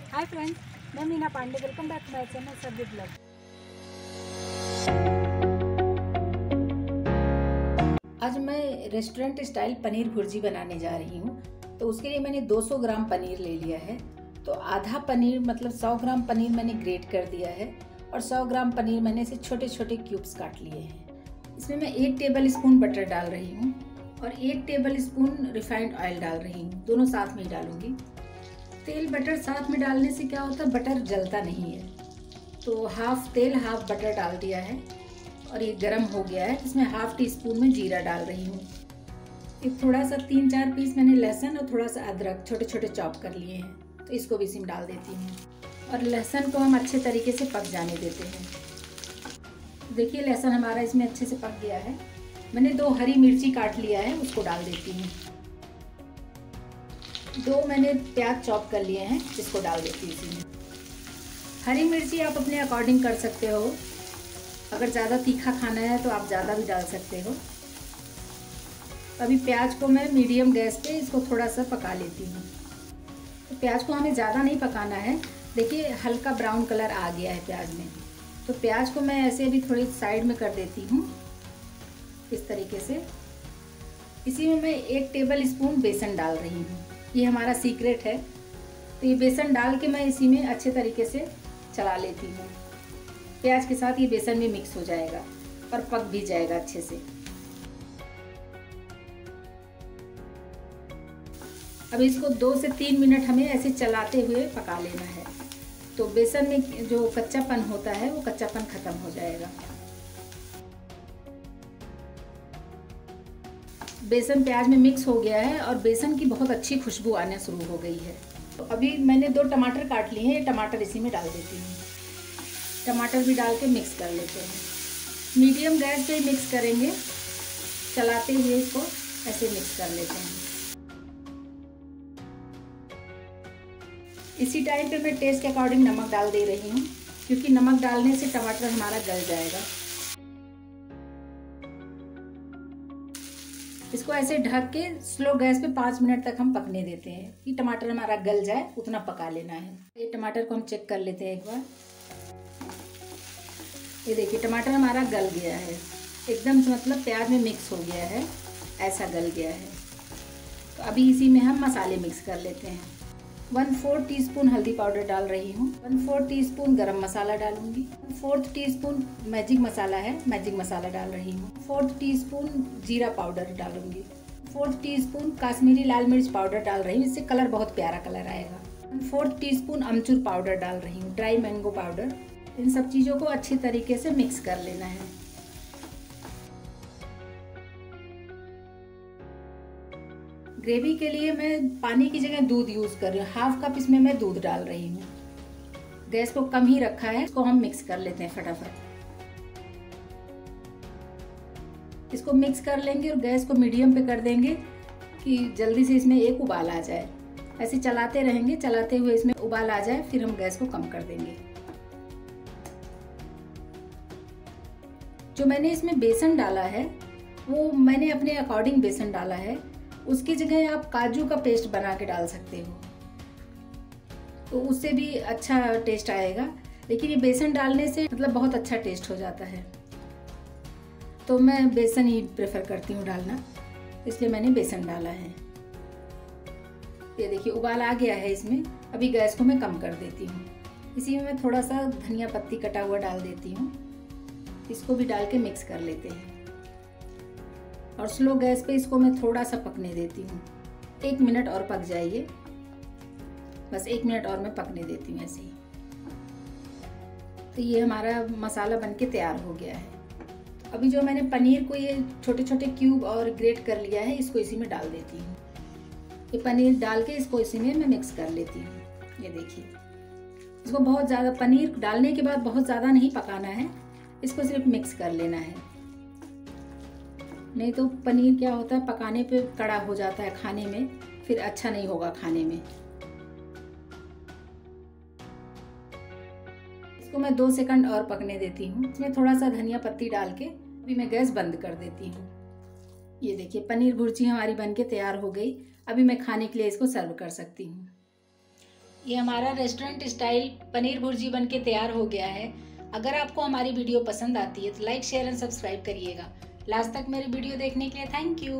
हाय friends, मैं Meena Pandey. Welcome back to my channel Sabji blog. आज मैं रेस्टोरेंट स्टाइल पनीर भुर्जी बनाने जा रही हूँ। तो उसके लिए मैंने 200 ग्राम पनीर ले लिया है। तो आधा पनीर मतलब 100 ग्राम पनीर मैंने ग्रेट कर दिया है और 100 ग्राम पनीर मैंने इसे छोटे छोटे क्यूब्स काट लिए हैं। इसमें मैं 1 टेबल स्पून बटर डाल रही हूँ और 1 टेबल स्पून रिफाइंड ऑयल डाल रही हूँ। दोनों साथ में ही डालूंगी। तेल बटर साथ में डालने से क्या होता है, बटर जलता नहीं है। तो हाफ तेल हाफ बटर डाल दिया है और ये गरम हो गया है। इसमें हाफ टी स्पून में जीरा डाल रही हूँ। एक थोड़ा सा 3-4 पीस मैंने लहसुन और थोड़ा सा अदरक छोटे छोटे चॉप कर लिए हैं, तो इसको भी इसमें डाल देती हूँ और लहसुन को हम अच्छे तरीके से पक जाने देते हैं। देखिए लहसुन हमारा इसमें अच्छे से पक गया है। मैंने 2 हरी मिर्ची काट लिया है, उसको डाल देती हूँ। 2 मैंने प्याज चॉप कर लिए हैं, इसको डाल देती हूँ इसी में। हरी मिर्ची आप अपने अकॉर्डिंग कर सकते हो। अगर ज़्यादा तीखा खाना है तो आप ज़्यादा भी डाल सकते हो। अभी प्याज को मैं मीडियम गैस पे इसको थोड़ा सा पका लेती हूँ। तो प्याज को हमें ज़्यादा नहीं पकाना है। देखिए हल्का ब्राउन कलर आ गया है प्याज में। तो प्याज को मैं ऐसे अभी थोड़ी साइड में कर देती हूँ इस तरीके से। इसी में मैं 1 टेबल स्पून बेसन डाल रही हूँ। ये हमारा सीक्रेट है। तो ये बेसन डाल के मैं इसी में अच्छे तरीके से चला लेती हूँ। प्याज के साथ ये बेसन भी मिक्स हो जाएगा और पक भी जाएगा अच्छे से। अब इसको 2 से 3 मिनट हमें ऐसे चलाते हुए पका लेना है। तो बेसन में जो कच्चापन होता है वो कच्चापन खत्म हो जाएगा। बेसन प्याज में मिक्स हो गया है और बेसन की बहुत अच्छी खुशबू आना शुरू हो गई है। तो अभी मैंने 2 टमाटर काट लिए हैं, ये टमाटर इसी में डाल देती हूँ। टमाटर भी डाल के मिक्स कर लेते हैं। मीडियम गैस पे मिक्स करेंगे, चलाते हुए इसको ऐसे मिक्स कर लेते हैं। इसी टाइम पे मैं टेस्ट के अकॉर्डिंग नमक डाल दे रही हूँ, क्योंकि नमक डालने से टमाटर हमारा गल जाएगा। इसको ऐसे ढक के स्लो गैस पे 5 मिनट तक हम पकने देते हैं कि टमाटर हमारा गल जाए, उतना पका लेना है। ये टमाटर को हम चेक कर लेते हैं एक बार। ये देखिए टमाटर हमारा गल गया है एकदम से, मतलब प्याज में मिक्स हो गया है, ऐसा गल गया है। तो अभी इसी में हम मसाले मिक्स कर लेते हैं। 1/4 टीस्पून हल्दी पाउडर डाल रही हूँ। 1/4 टीस्पून गरम मसाला डालूंगी। 1/4 टीस्पून मैजिक मसाला है, मैजिक मसाला डाल रही हूँ। 1/4 टीस्पून जीरा पाउडर डालूंगी। 1/4 टीस्पून काश्मीरी लाल मिर्च पाउडर डाल रही हूँ, इससे कलर बहुत प्यारा कलर आएगा। 1/4 टीस्पून अमचूर पाउडर डाल रही हूँ, ड्राई मैंगो पाउडर। इन सब चीज़ों को अच्छी तरीके से मिक्स कर लेना है। ग्रेवी के लिए मैं पानी की जगह दूध यूज़ कर रही हूँ। 1/2 कप इसमें मैं दूध डाल रही हूँ। गैस को कम ही रखा है। इसको हम मिक्स कर लेते हैं फटाफट। इसको मिक्स कर लेंगे और गैस को मीडियम पे कर देंगे कि जल्दी से इसमें एक उबाल आ जाए। ऐसे चलाते रहेंगे, चलाते हुए इसमें उबाल आ जाए, फिर हम गैस को कम कर देंगे। जो मैंने इसमें बेसन डाला है वो मैंने अपने अकॉर्डिंग बेसन डाला है। उसकी जगह आप काजू का पेस्ट बना के डाल सकते हो, तो उससे भी अच्छा टेस्ट आएगा। लेकिन ये बेसन डालने से मतलब बहुत अच्छा टेस्ट हो जाता है, तो मैं बेसन ही प्रेफर करती हूँ डालना, इसलिए मैंने बेसन डाला है। ये देखिए उबाल आ गया है इसमें। अभी गैस को मैं कम कर देती हूँ। इसी में मैं थोड़ा सा धनिया पत्ती कटा हुआ डाल देती हूँ। इसको भी डाल के मिक्स कर लेते हैं और स्लो गैस पे इसको मैं थोड़ा सा पकने देती हूँ। 1 मिनट और पक जाइए, बस 1 मिनट और मैं पकने देती हूँ ऐसे ही। तो ये हमारा मसाला बनके तैयार हो गया है। अभी जो मैंने पनीर को ये छोटे छोटे क्यूब और ग्रेट कर लिया है, इसको इसी में डाल देती हूँ। ये पनीर डाल के इसको इसी में मैं मिक्स कर लेती हूँ। ये देखिए इसको बहुत ज़्यादा, पनीर डालने के बाद बहुत ज़्यादा नहीं पकाना है, इसको सिर्फ मिक्स कर लेना है। नहीं तो पनीर क्या होता है, पकाने पे कड़ा हो जाता है खाने में, फिर अच्छा नहीं होगा खाने में। इसको मैं 2 सेकंड और पकने देती हूँ। इसमें थोड़ा सा धनिया पत्ती डाल के अभी मैं गैस बंद कर देती हूँ। ये देखिए पनीर भुर्जी हमारी बनके तैयार हो गई। अभी मैं खाने के लिए इसको सर्व कर सकती हूँ। ये हमारा रेस्टोरेंट स्टाइल पनीर भुर्जी बनके तैयार हो गया है। अगर आपको हमारी वीडियो पसंद आती है तो लाइक शेयर एंड सब्सक्राइब करिएगा। लास्ट तक मेरी वीडियो देखने के लिए थैंक यू।